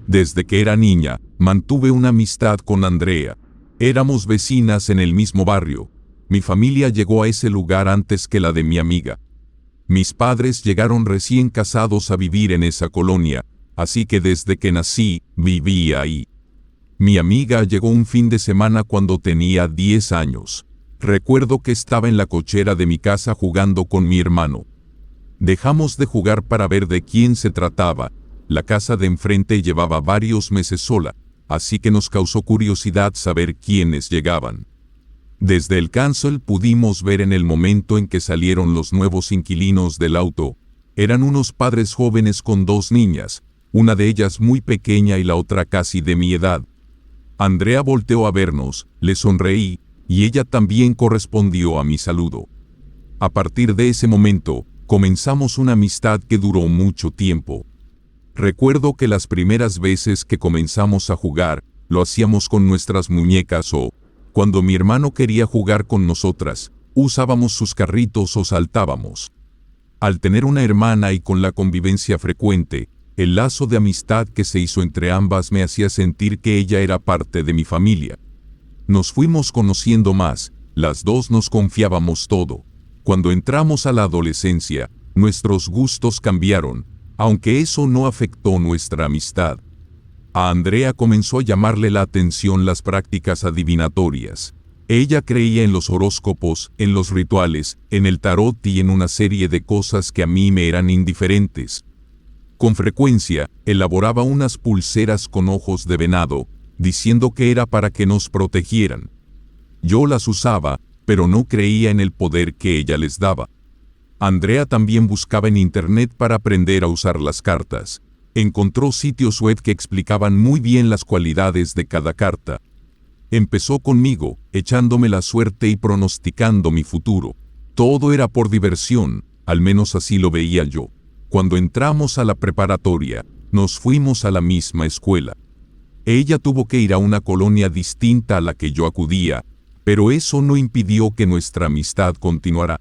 Desde que era niña, mantuve una amistad con Andrea. Éramos vecinas en el mismo barrio. Mi familia llegó a ese lugar antes que la de mi amiga. Mis padres llegaron recién casados a vivir en esa colonia, así que desde que nací, vivía ahí. Mi amiga llegó un fin de semana cuando tenía 10 años. Recuerdo que estaba en la cochera de mi casa jugando con mi hermano. Dejamos de jugar para ver de quién se trataba. La casa de enfrente llevaba varios meses sola, así que nos causó curiosidad saber quiénes llegaban. Desde el cancel pudimos ver en el momento en que salieron los nuevos inquilinos del auto. Eran unos padres jóvenes con 2 niñas, una de ellas muy pequeña y la otra casi de mi edad. Andrea volteó a vernos, le sonreí, y ella también correspondió a mi saludo. A partir de ese momento, comenzamos una amistad que duró mucho tiempo. Recuerdo que las primeras veces que comenzamos a jugar, lo hacíamos con nuestras muñecas o, cuando mi hermano quería jugar con nosotras, usábamos sus carritos o saltábamos. Al tener una hermana y con la convivencia frecuente, el lazo de amistad que se hizo entre ambas me hacía sentir que ella era parte de mi familia. Nos fuimos conociendo más, las dos nos confiábamos todo. Cuando entramos a la adolescencia, nuestros gustos cambiaron, aunque eso no afectó nuestra amistad. A Andrea comenzó a llamarle la atención las prácticas adivinatorias. Ella creía en los horóscopos, en los rituales, en el tarot y en una serie de cosas que a mí me eran indiferentes. Con frecuencia, elaboraba unas pulseras con ojos de venado, diciendo que era para que nos protegieran. Yo las usaba, pero no creía en el poder que ella les daba. Andrea también buscaba en internet para aprender a usar las cartas. Encontró sitios web que explicaban muy bien las cualidades de cada carta. Empezó conmigo, echándome la suerte y pronosticando mi futuro. Todo era por diversión, al menos así lo veía yo. Cuando entramos a la preparatoria, nos fuimos a la misma escuela. Ella tuvo que ir a una colonia distinta a la que yo acudía, pero eso no impidió que nuestra amistad continuara.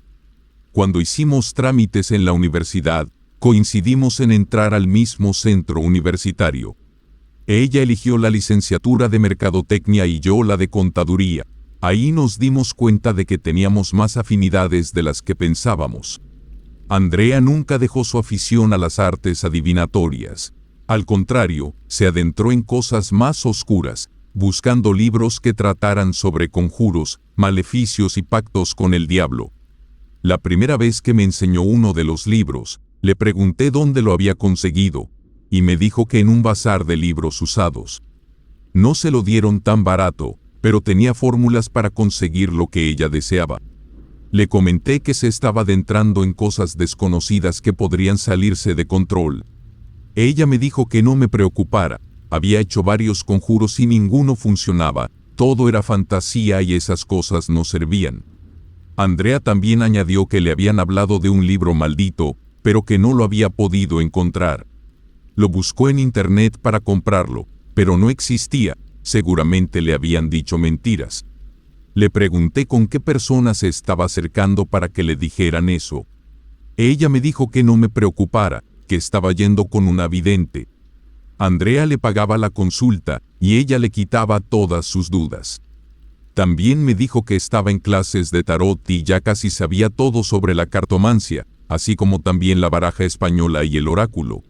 Cuando hicimos trámites en la universidad, coincidimos en entrar al mismo centro universitario. Ella eligió la licenciatura de Mercadotecnia y yo la de Contaduría. Ahí nos dimos cuenta de que teníamos más afinidades de las que pensábamos. Andrea nunca dejó su afición a las artes adivinatorias. Al contrario, se adentró en cosas más oscuras, buscando libros que trataran sobre conjuros, maleficios y pactos con el diablo. La primera vez que me enseñó uno de los libros, le pregunté dónde lo había conseguido, y me dijo que en un bazar de libros usados. No se lo dieron tan barato, pero tenía fórmulas para conseguir lo que ella deseaba. Le comenté que se estaba adentrando en cosas desconocidas que podrían salirse de control. Ella me dijo que no me preocupara, había hecho varios conjuros y ninguno funcionaba, todo era fantasía y esas cosas no servían. Andrea también añadió que le habían hablado de un libro maldito, pero que no lo había podido encontrar. Lo buscó en internet para comprarlo, pero no existía, seguramente le habían dicho mentiras. Le pregunté con qué persona se estaba acercando para que le dijeran eso. Ella me dijo que no me preocupara, que estaba yendo con una vidente. Andrea le pagaba la consulta y ella le quitaba todas sus dudas. También me dijo que estaba en clases de tarot y ya casi sabía todo sobre la cartomancia, así como también la baraja española y el oráculo.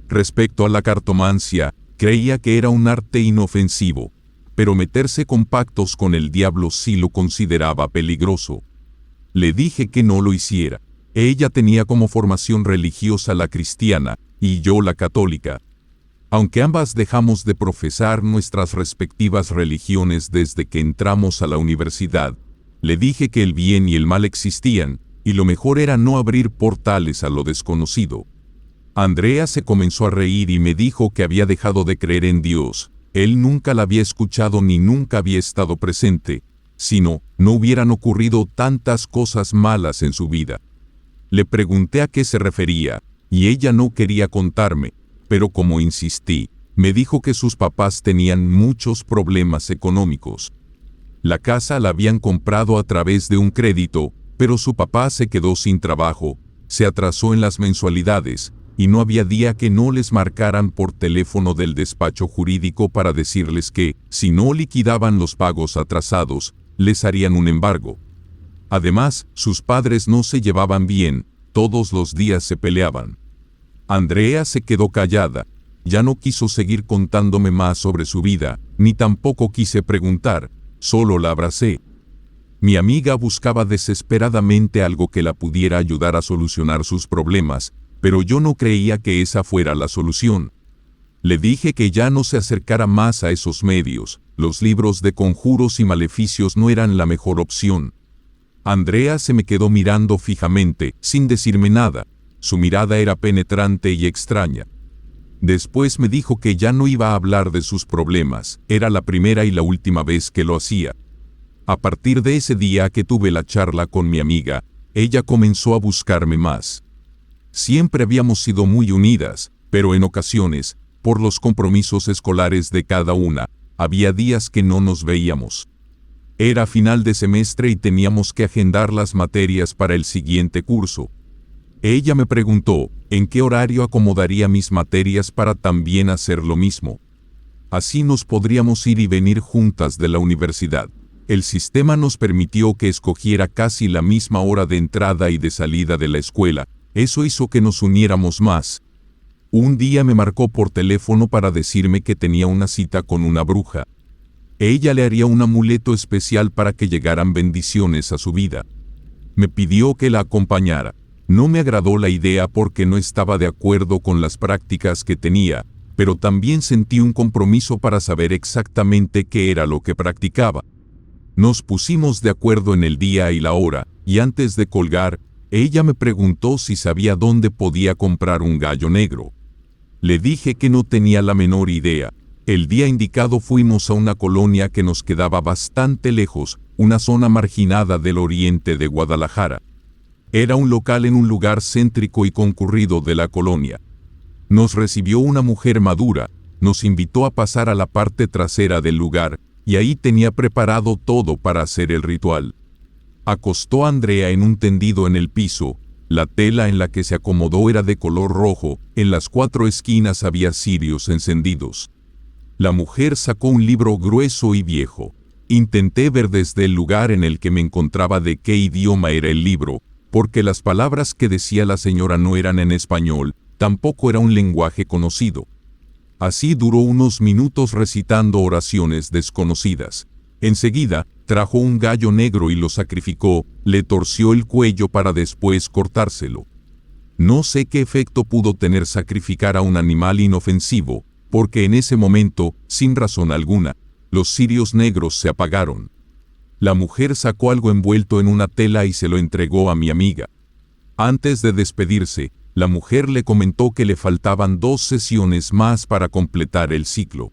Respecto a la cartomancia, creía que era un arte inofensivo, pero meterse con pactos con el diablo sí lo consideraba peligroso. Le dije que no lo hiciera. Ella tenía como formación religiosa la cristiana, y yo la católica. Aunque ambas dejamos de profesar nuestras respectivas religiones desde que entramos a la universidad, le dije que el bien y el mal existían, y lo mejor era no abrir portales a lo desconocido. Andrea se comenzó a reír y me dijo que había dejado de creer en Dios. Él nunca la había escuchado ni nunca había estado presente, sino no hubieran ocurrido tantas cosas malas en su vida. Le pregunté a qué se refería, y ella no quería contarme, pero como insistí, me dijo que sus papás tenían muchos problemas económicos. La casa la habían comprado a través de un crédito, pero su papá se quedó sin trabajo, se atrasó en las mensualidades, y no había día que no les marcaran por teléfono del despacho jurídico para decirles que, si no liquidaban los pagos atrasados, les harían un embargo. Además, sus padres no se llevaban bien, todos los días se peleaban. Andrea se quedó callada, ya no quiso seguir contándome más sobre su vida, ni tampoco quise preguntar, solo la abracé. Mi amiga buscaba desesperadamente algo que la pudiera ayudar a solucionar sus problemas, pero yo no creía que esa fuera la solución. Le dije que ya no se acercara más a esos medios, los libros de conjuros y maleficios no eran la mejor opción. Andrea se me quedó mirando fijamente, sin decirme nada. Su mirada era penetrante y extraña. Después me dijo que ya no iba a hablar de sus problemas, era la primera y la última vez que lo hacía. A partir de ese día que tuve la charla con mi amiga, ella comenzó a buscarme más. Siempre habíamos sido muy unidas, pero en ocasiones, por los compromisos escolares de cada una, había días que no nos veíamos. Era final de semestre y teníamos que agendar las materias para el siguiente curso. Ella me preguntó en qué horario acomodaría mis materias para también hacer lo mismo. Así nos podríamos ir y venir juntas de la universidad. El sistema nos permitió que escogiera casi la misma hora de entrada y de salida de la escuela. Eso hizo que nos uniéramos más. Un día me marcó por teléfono para decirme que tenía una cita con una bruja. Ella le haría un amuleto especial para que llegaran bendiciones a su vida. Me pidió que la acompañara. No me agradó la idea porque no estaba de acuerdo con las prácticas que tenía, pero también sentí un compromiso para saber exactamente qué era lo que practicaba. Nos pusimos de acuerdo en el día y la hora, y antes de colgar, ella me preguntó si sabía dónde podía comprar un gallo negro. Le dije que no tenía la menor idea. El día indicado fuimos a una colonia que nos quedaba bastante lejos, una zona marginada del oriente de Guadalajara. Era un local en un lugar céntrico y concurrido de la colonia. Nos recibió una mujer madura, nos invitó a pasar a la parte trasera del lugar, y ahí tenía preparado todo para hacer el ritual. Acostó a Andrea en un tendido en el piso. La tela en la que se acomodó era de color rojo, en las 4 esquinas había cirios encendidos. La mujer sacó un libro grueso y viejo. Intenté ver desde el lugar en el que me encontraba de qué idioma era el libro, porque las palabras que decía la señora no eran en español, tampoco era un lenguaje conocido. Así duró unos minutos recitando oraciones desconocidas. Enseguida, trajo un gallo negro y lo sacrificó, le torció el cuello para después cortárselo. No sé qué efecto pudo tener sacrificar a un animal inofensivo, porque en ese momento, sin razón alguna, los cirios negros se apagaron. La mujer sacó algo envuelto en una tela y se lo entregó a mi amiga. Antes de despedirse, la mujer le comentó que le faltaban 2 sesiones más para completar el ciclo.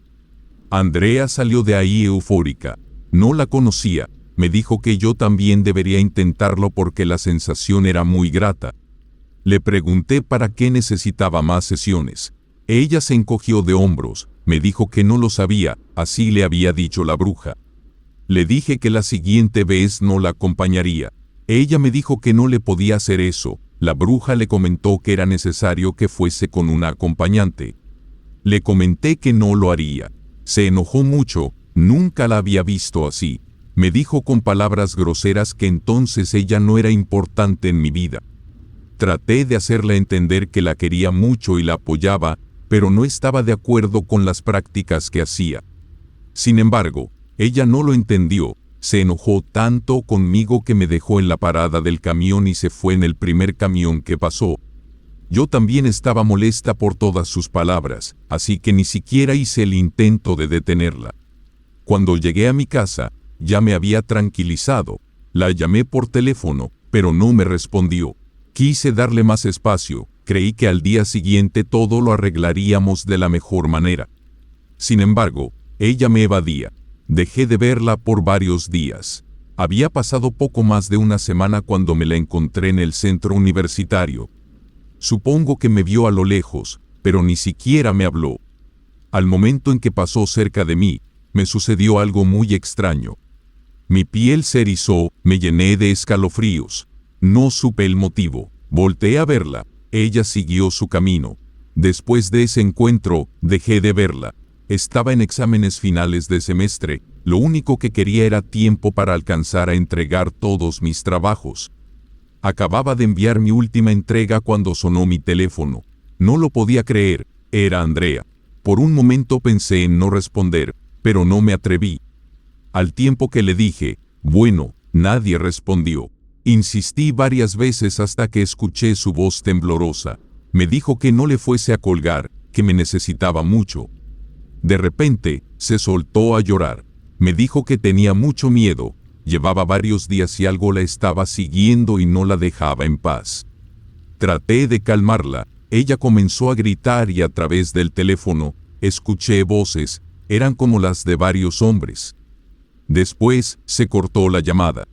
Andrea salió de ahí eufórica. No la conocía, me dijo que yo también debería intentarlo porque la sensación era muy grata. Le pregunté para qué necesitaba más sesiones. Ella se encogió de hombros, me dijo que no lo sabía, así le había dicho la bruja. Le dije que la siguiente vez no la acompañaría. Ella me dijo que no le podía hacer eso. La bruja le comentó que era necesario que fuese con una acompañante. Le comenté que no lo haría. Se enojó mucho, nunca la había visto así. Me dijo con palabras groseras que entonces ella no era importante en mi vida. Traté de hacerle entender que la quería mucho y la apoyaba, pero no estaba de acuerdo con las prácticas que hacía. Sin embargo, ella no lo entendió, se enojó tanto conmigo que me dejó en la parada del camión y se fue en el primer camión que pasó. Yo también estaba molesta por todas sus palabras, así que ni siquiera hice el intento de detenerla. Cuando llegué a mi casa, ya me había tranquilizado. La llamé por teléfono, pero no me respondió. Quise darle más espacio, creí que al día siguiente todo lo arreglaríamos de la mejor manera. Sin embargo, ella me evadía. Dejé de verla por varios días. Había pasado poco más de una semana cuando me la encontré en el centro universitario. Supongo que me vio a lo lejos, pero ni siquiera me habló. Al momento en que pasó cerca de mí, me sucedió algo muy extraño. Mi piel se erizó, me llené de escalofríos. No supe el motivo. Volteé a verla. Ella siguió su camino. Después de ese encuentro, dejé de verla. Estaba en exámenes finales de semestre. Lo único que quería era tiempo para alcanzar a entregar todos mis trabajos. Acababa de enviar mi última entrega cuando sonó mi teléfono. No lo podía creer. Era Andrea. Por un momento pensé en no responder, pero no me atreví. Al tiempo que le dije, bueno, nadie respondió. Insistí varias veces hasta que escuché su voz temblorosa. Me dijo que no le fuese a colgar, que me necesitaba mucho. De repente, se soltó a llorar. Me dijo que tenía mucho miedo. Llevaba varios días y algo la estaba siguiendo y no la dejaba en paz. Traté de calmarla. Ella comenzó a gritar y a través del teléfono, escuché voces, eran como las de varios hombres. Después, se cortó la llamada.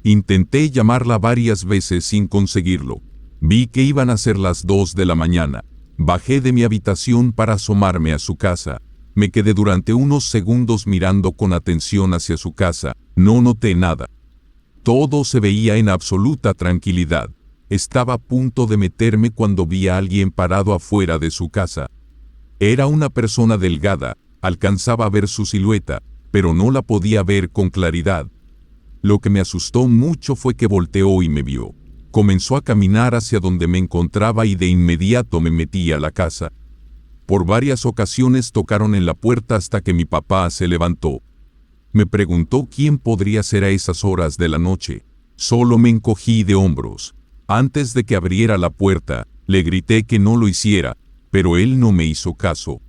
Intenté llamarla varias veces sin conseguirlo. Vi que iban a ser las 2 de la mañana. Bajé de mi habitación para asomarme a su casa. Me quedé durante unos segundos mirando con atención hacia su casa. No noté nada. Todo se veía en absoluta tranquilidad. Estaba a punto de meterme cuando vi a alguien parado afuera de su casa. Era una persona delgada. Alcanzaba a ver su silueta, pero no la podía ver con claridad. Lo que me asustó mucho fue que volteó y me vio. Comenzó a caminar hacia donde me encontraba y de inmediato me metí a la casa. Por varias ocasiones tocaron en la puerta hasta que mi papá se levantó. Me preguntó quién podría ser a esas horas de la noche. Solo me encogí de hombros. Antes de que abriera la puerta, le grité que no lo hiciera, pero él no me hizo caso.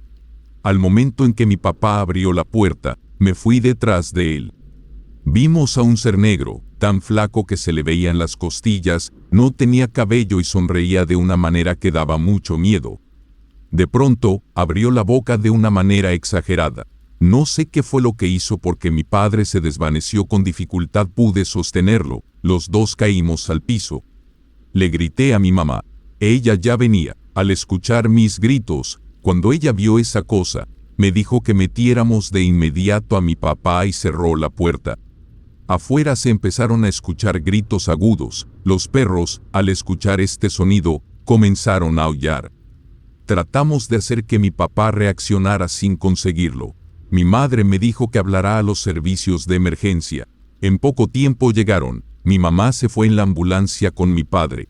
Al momento en que mi papá abrió la puerta, me fui detrás de él. Vimos a un ser negro, tan flaco que se le veían las costillas, no tenía cabello y sonreía de una manera que daba mucho miedo. De pronto, abrió la boca de una manera exagerada. No sé qué fue lo que hizo porque mi padre se desvaneció con dificultad, pude sostenerlo, los dos caímos al piso. Le grité a mi mamá. Ella ya venía. Al escuchar mis gritos, cuando ella vio esa cosa, me dijo que metiéramos de inmediato a mi papá y cerró la puerta. Afuera se empezaron a escuchar gritos agudos. Los perros, al escuchar este sonido, comenzaron a aullar. Tratamos de hacer que mi papá reaccionara sin conseguirlo. Mi madre me dijo que hablará a los servicios de emergencia. En poco tiempo llegaron. Mi mamá se fue en la ambulancia con mi padre.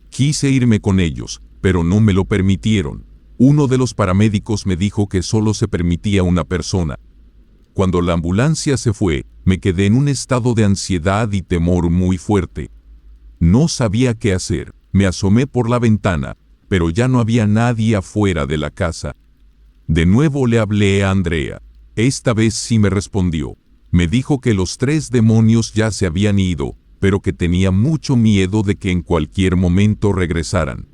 Quise irme con ellos, pero no me lo permitieron. Uno de los paramédicos me dijo que solo se permitía una persona. Cuando la ambulancia se fue, me quedé en un estado de ansiedad y temor muy fuerte. No sabía qué hacer. Me asomé por la ventana, pero ya no había nadie afuera de la casa. De nuevo le hablé a Andrea. Esta vez sí me respondió. Me dijo que los 3 demonios ya se habían ido, pero que tenía mucho miedo de que en cualquier momento regresaran.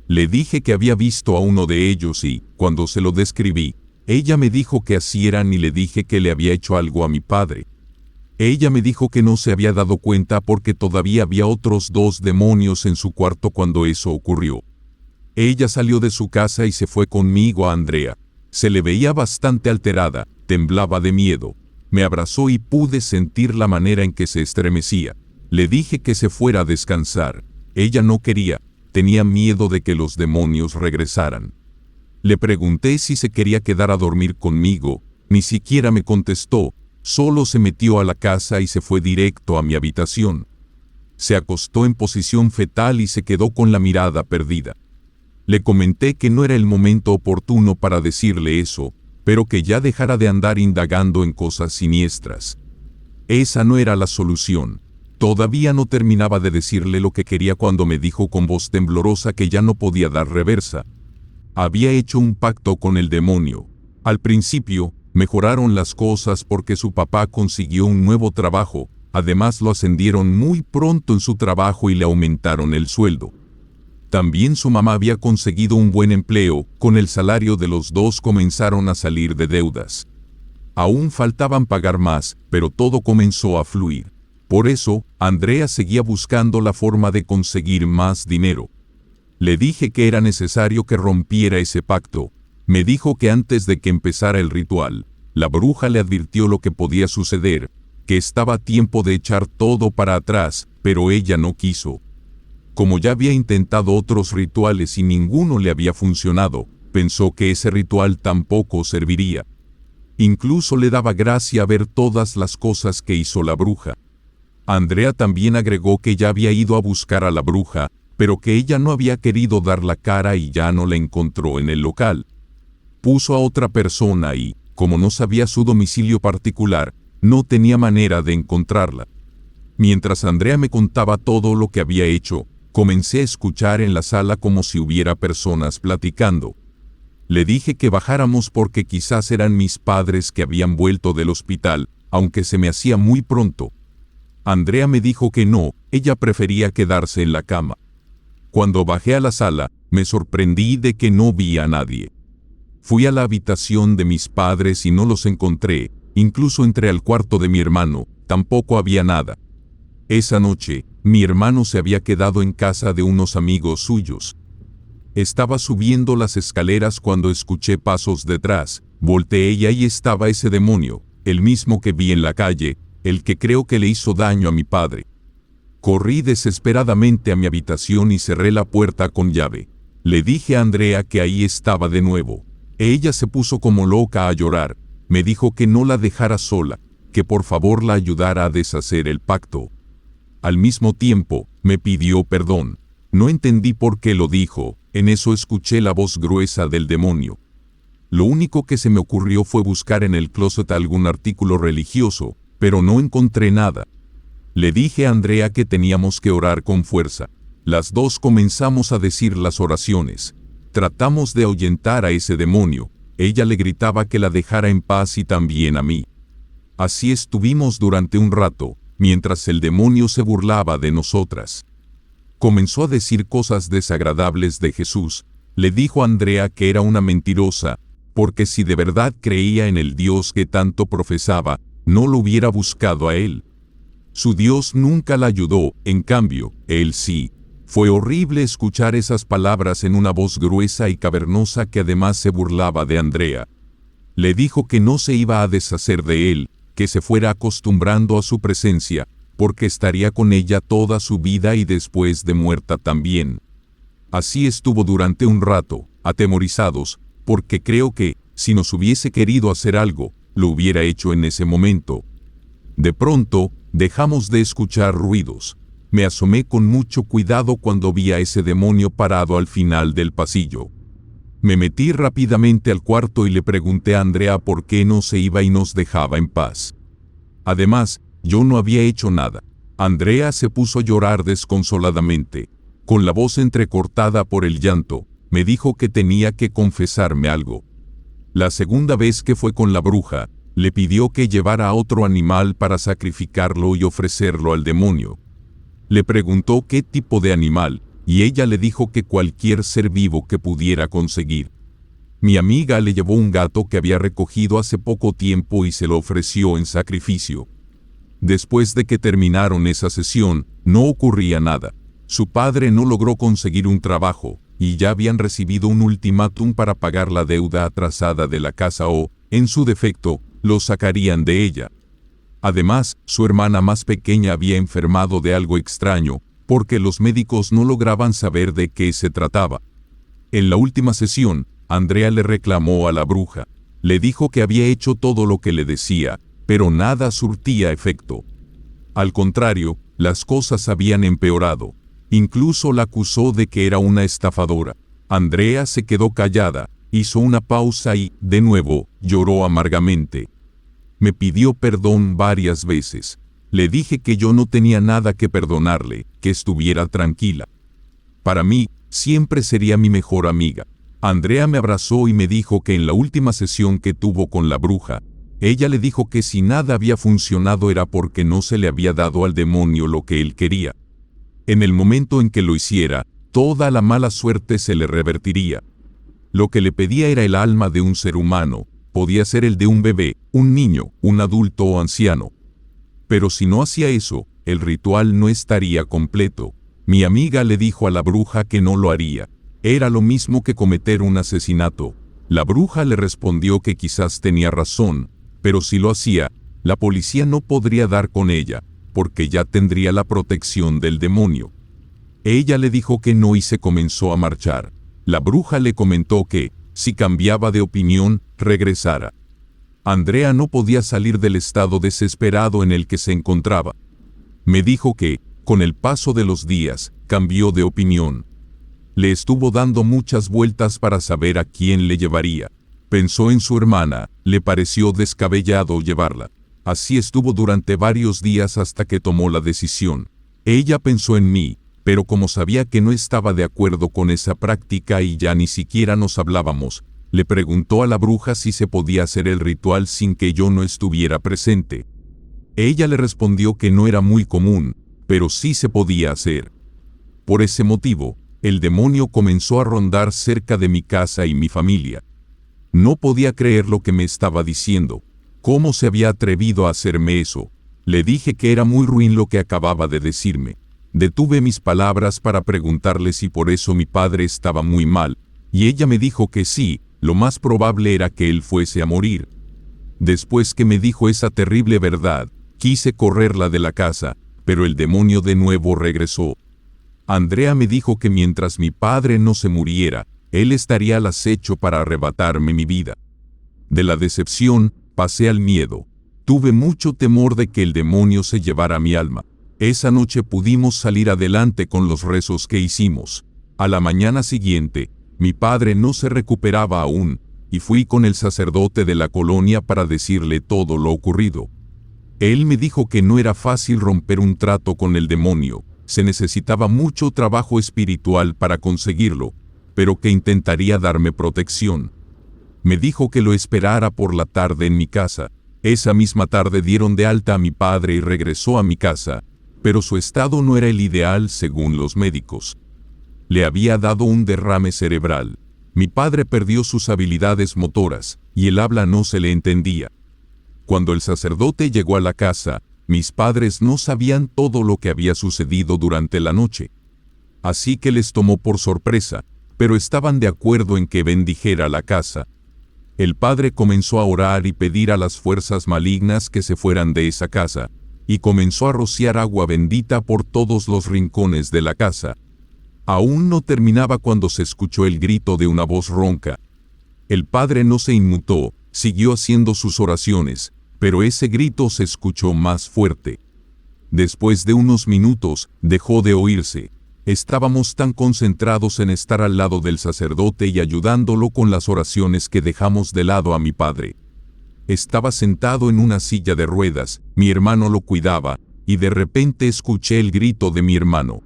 Le dije que había visto a uno de ellos y, cuando se lo describí, ella me dijo que así eran y le dije que le había hecho algo a mi padre. Ella me dijo que no se había dado cuenta porque todavía había otros 2 demonios en su cuarto cuando eso ocurrió. Ella salió de su casa y se fue conmigo a Andrea. Se le veía bastante alterada, temblaba de miedo. Me abrazó y pude sentir la manera en que se estremecía. Le dije que se fuera a descansar. Ella no quería, tenía miedo de que los demonios regresaran. Le pregunté si se quería quedar a dormir conmigo, ni siquiera me contestó, solo se metió a la casa y se fue directo a mi habitación. Se acostó en posición fetal y se quedó con la mirada perdida. Le comenté que no era el momento oportuno para decirle eso, pero que ya dejara de andar indagando en cosas siniestras. Esa no era la solución. Todavía no terminaba de decirle lo que quería cuando me dijo con voz temblorosa que ya no podía dar reversa. Había hecho un pacto con el demonio. Al principio, mejoraron las cosas porque su papá consiguió un nuevo trabajo, además lo ascendieron muy pronto en su trabajo y le aumentaron el sueldo. También su mamá había conseguido un buen empleo, con el salario de los dos comenzaron a salir de deudas. Aún faltaban pagar más, pero todo comenzó a fluir. Por eso, Andrea seguía buscando la forma de conseguir más dinero. Le dije que era necesario que rompiera ese pacto. Me dijo que antes de que empezara el ritual, la bruja le advirtió lo que podía suceder, que estaba a tiempo de echar todo para atrás, pero ella no quiso. Como ya había intentado otros rituales y ninguno le había funcionado, pensó que ese ritual tampoco serviría. Incluso le daba gracia ver todas las cosas que hizo la bruja. Andrea también agregó que ya había ido a buscar a la bruja, pero que ella no había querido dar la cara y ya no la encontró en el local. Puso a otra persona y, como no sabía su domicilio particular, no tenía manera de encontrarla. Mientras Andrea me contaba todo lo que había hecho, comencé a escuchar en la sala como si hubiera personas platicando. Le dije que bajáramos porque quizás eran mis padres que habían vuelto del hospital, aunque se me hacía muy pronto. Andrea me dijo que no, ella prefería quedarse en la cama. Cuando bajé a la sala, me sorprendí de que no vi a nadie. Fui a la habitación de mis padres y no los encontré, incluso entré al cuarto de mi hermano, tampoco había nada. Esa noche, mi hermano se había quedado en casa de unos amigos suyos. Estaba subiendo las escaleras cuando escuché pasos detrás, volteé y ahí estaba ese demonio, el mismo que vi en la calle, el que creo que le hizo daño a mi padre. Corrí desesperadamente a mi habitación y cerré la puerta con llave. Le dije a Andrea que ahí estaba de nuevo. Ella se puso como loca a llorar. Me dijo que no la dejara sola, que por favor la ayudara a deshacer el pacto. Al mismo tiempo, me pidió perdón. No entendí por qué lo dijo. En eso escuché la voz gruesa del demonio. Lo único que se me ocurrió fue buscar en el closet algún artículo religioso, pero no encontré nada. Le dije a Andrea que teníamos que orar con fuerza. Las dos comenzamos a decir las oraciones. Tratamos de ahuyentar a ese demonio. Ella le gritaba que la dejara en paz y también a mí. Así estuvimos durante un rato, mientras el demonio se burlaba de nosotras. Comenzó a decir cosas desagradables de Jesús. Le dijo a Andrea que era una mentirosa, porque si de verdad creía en el Dios que tanto profesaba, no lo hubiera buscado a él. Su Dios nunca la ayudó, en cambio, él sí. Fue horrible escuchar esas palabras en una voz gruesa y cavernosa que además se burlaba de Andrea. Le dijo que no se iba a deshacer de él, que se fuera acostumbrando a su presencia, porque estaría con ella toda su vida y después de muerta también. Así estuvo durante un rato, atemorizados, porque creo que, si nos hubiese querido hacer algo, lo hubiera hecho en ese momento. De pronto, dejamos de escuchar ruidos. Me asomé con mucho cuidado cuando vi a ese demonio parado al final del pasillo. Me metí rápidamente al cuarto y le pregunté a Andrea por qué no se iba y nos dejaba en paz. Además, yo no había hecho nada. Andrea se puso a llorar desconsoladamente. Con la voz entrecortada por el llanto, me dijo que tenía que confesarme algo. La segunda vez que fue con la bruja, le pidió que llevara a otro animal para sacrificarlo y ofrecerlo al demonio. Le preguntó qué tipo de animal, y ella le dijo que cualquier ser vivo que pudiera conseguir. Mi amiga le llevó un gato que había recogido hace poco tiempo y se lo ofreció en sacrificio. Después de que terminaron esa sesión, no ocurría nada. Su padre no logró conseguir un trabajo, y ya habían recibido un ultimátum para pagar la deuda atrasada de la casa o, en su defecto, lo sacarían de ella. Además, su hermana más pequeña había enfermado de algo extraño, porque los médicos no lograban saber de qué se trataba. En la última sesión, Andrea le reclamó a la bruja. Le dijo que había hecho todo lo que le decía, pero nada surtía efecto. Al contrario, las cosas habían empeorado. Incluso la acusó de que era una estafadora. Andrea se quedó callada, hizo una pausa y, de nuevo, lloró amargamente. Me pidió perdón varias veces. Le dije que yo no tenía nada que perdonarle, que estuviera tranquila. Para mí, siempre sería mi mejor amiga. Andrea me abrazó y me dijo que en la última sesión que tuvo con la bruja, ella le dijo que si nada había funcionado era porque no se le había dado al demonio lo que él quería. En el momento en que lo hiciera, toda la mala suerte se le revertiría. Lo que le pedía era el alma de un ser humano. Podía ser el de un bebé, un niño, un adulto o anciano. Pero si no hacía eso, el ritual no estaría completo. Mi amiga le dijo a la bruja que no lo haría. Era lo mismo que cometer un asesinato. La bruja le respondió que quizás tenía razón, pero si lo hacía, la policía no podría dar con ella, porque ya tendría la protección del demonio. Ella le dijo que no y se comenzó a marchar. La bruja le comentó que, si cambiaba de opinión, regresara. Andrea no podía salir del estado desesperado en el que se encontraba. Me dijo que, con el paso de los días, cambió de opinión. Le estuvo dando muchas vueltas para saber a quién le llevaría. Pensó en su hermana, le pareció descabellado llevarla. Así estuvo durante varios días hasta que tomó la decisión. Ella pensó en mí, pero como sabía que no estaba de acuerdo con esa práctica y ya ni siquiera nos hablábamos, le preguntó a la bruja si se podía hacer el ritual sin que yo no estuviera presente. Ella le respondió que no era muy común, pero sí se podía hacer. Por ese motivo, el demonio comenzó a rondar cerca de mi casa y mi familia. No podía creer lo que me estaba diciendo. ¿Cómo se había atrevido a hacerme eso? Le dije que era muy ruin lo que acababa de decirme. Detuve mis palabras para preguntarle si por eso mi padre estaba muy mal, y ella me dijo que sí, lo más probable era que él fuese a morir. Después que me dijo esa terrible verdad, quise correrla de la casa, pero el demonio de nuevo regresó. Andrea me dijo que mientras mi padre no se muriera, él estaría al acecho para arrebatarme mi vida. De la decepción, pasé al miedo. Tuve mucho temor de que el demonio se llevara mi alma. Esa noche pudimos salir adelante con los rezos que hicimos. A la mañana siguiente, mi padre no se recuperaba aún, y fui con el sacerdote de la colonia para decirle todo lo ocurrido. Él me dijo que no era fácil romper un trato con el demonio, se necesitaba mucho trabajo espiritual para conseguirlo, pero que intentaría darme protección. Me dijo que lo esperara por la tarde en mi casa. Esa misma tarde dieron de alta a mi padre y regresó a mi casa, pero su estado no era el ideal según los médicos. Le había dado un derrame cerebral. Mi padre perdió sus habilidades motoras, y el habla no se le entendía. Cuando el sacerdote llegó a la casa, mis padres no sabían todo lo que había sucedido durante la noche. Así que les tomó por sorpresa, pero estaban de acuerdo en que bendijera la casa. El padre comenzó a orar y pedir a las fuerzas malignas que se fueran de esa casa, y comenzó a rociar agua bendita por todos los rincones de la casa. Aún no terminaba cuando se escuchó el grito de una voz ronca. El padre no se inmutó, siguió haciendo sus oraciones, pero ese grito se escuchó más fuerte. Después de unos minutos, dejó de oírse. Estábamos tan concentrados en estar al lado del sacerdote y ayudándolo con las oraciones que dejamos de lado a mi padre. Estaba sentado en una silla de ruedas, mi hermano lo cuidaba, y de repente escuché el grito de mi hermano.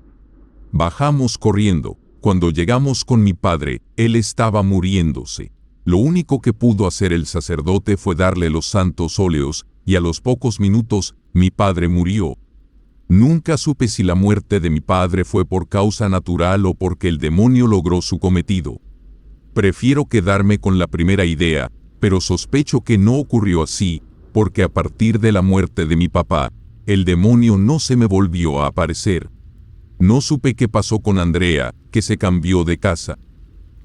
Bajamos corriendo. Cuando llegamos con mi padre, él estaba muriéndose. Lo único que pudo hacer el sacerdote fue darle los santos óleos, y a los pocos minutos, mi padre murió. Nunca supe si la muerte de mi padre fue por causa natural o porque el demonio logró su cometido. Prefiero quedarme con la primera idea, pero sospecho que no ocurrió así, porque a partir de la muerte de mi papá, el demonio no se me volvió a aparecer. No supe qué pasó con Andrea, que se cambió de casa.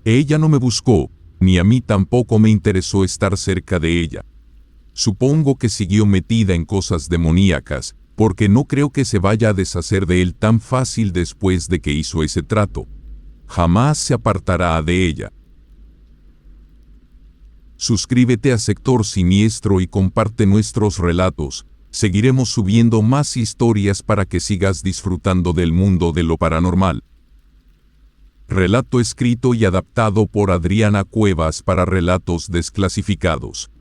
Ella no me buscó, ni a mí tampoco me interesó estar cerca de ella. Supongo que siguió metida en cosas demoníacas, porque no creo que se vaya a deshacer de él tan fácil después de que hizo ese trato. Jamás se apartará de ella. Suscríbete a Sector Siniestro y comparte nuestros relatos. Seguiremos subiendo más historias para que sigas disfrutando del mundo de lo paranormal. Relato escrito y adaptado por Adriana Cuevas para Relatos Desclasificados.